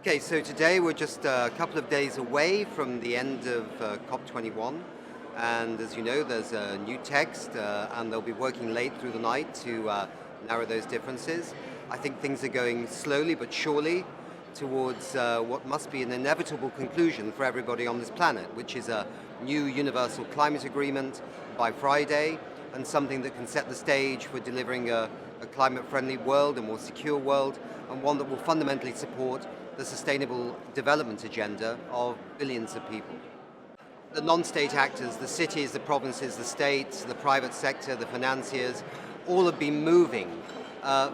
Okay, so today we're just a couple of days away from the end of COP21, and as you know, there's a new text, and they'll be working late through the night to narrow those differences. I think things are going slowly but surely towards what must be an inevitable conclusion for everybody on this planet, which is a new universal climate agreement by Friday, and something that can set the stage for delivering a climate-friendly world, a more secure world, and one that will fundamentally support the sustainable development agenda of billions of people. The non-state actors, the cities, the provinces, the states, the private sector, the financiers, all have been moving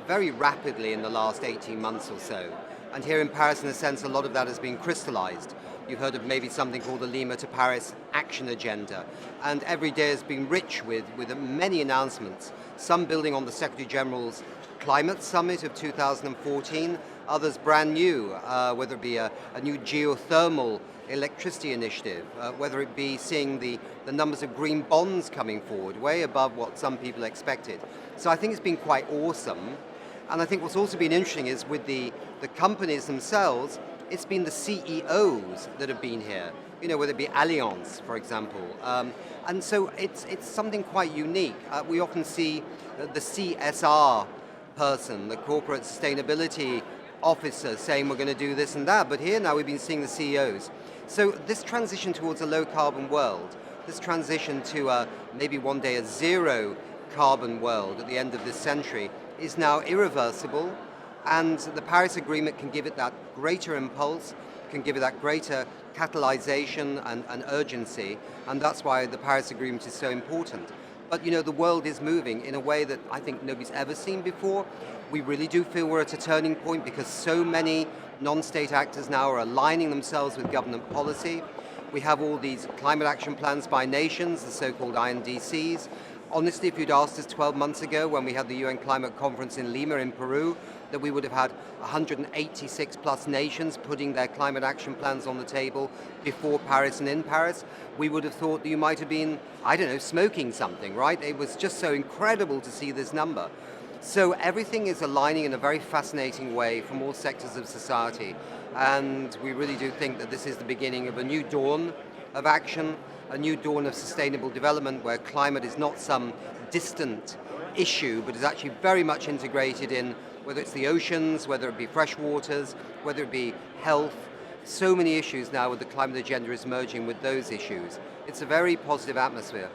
very rapidly in the last 18 months or so. And here in Paris, in a sense, a lot of that has been crystallized. You've heard of maybe something called the Lima to Paris Action Agenda. And every day has been rich with many announcements, some building on the Secretary General's Climate Summit of 2014, others brand new, whether it be a new geothermal electricity initiative, whether it be seeing the numbers of green bonds coming forward, way above what some people expected. So I think it's been quite awesome. And I think what's also been interesting is with the companies themselves, it's been the CEOs that have been here, whether it be Allianz, for example. And so it's something quite unique. We often see the CSR person, the corporate sustainability officer, saying we're going to do this and that, but here now we've been seeing the CEOs. So this transition towards a low carbon world, this transition to maybe one day a zero carbon world at the end of this century is now irreversible, and the Paris Agreement can give it that greater impulse, can give it that greater catalyzation and urgency, and that's why the Paris Agreement is so important. But the world is moving in a way that I think nobody's ever seen before. We really do feel we're at a turning point because so many non-state actors now are aligning themselves with government policy. We have all these climate action plans by nations, the so-called INDCs. Honestly, if you'd asked us 12 months ago when we had the UN Climate Conference in Lima in Peru, that we would have had 186 plus nations putting their climate action plans on the table before Paris and in Paris, we would have thought that you might have been, smoking something, right? It was just so incredible to see this number. So everything is aligning in a very fascinating way from all sectors of society. And we really do think that this is the beginning of a new dawn of action, a new dawn of sustainable development where climate is not some distant issue, but is actually very much integrated in whether it's the oceans, whether it be fresh waters, whether it be health. So many issues now with the climate agenda is merging with those issues. It's a very positive atmosphere.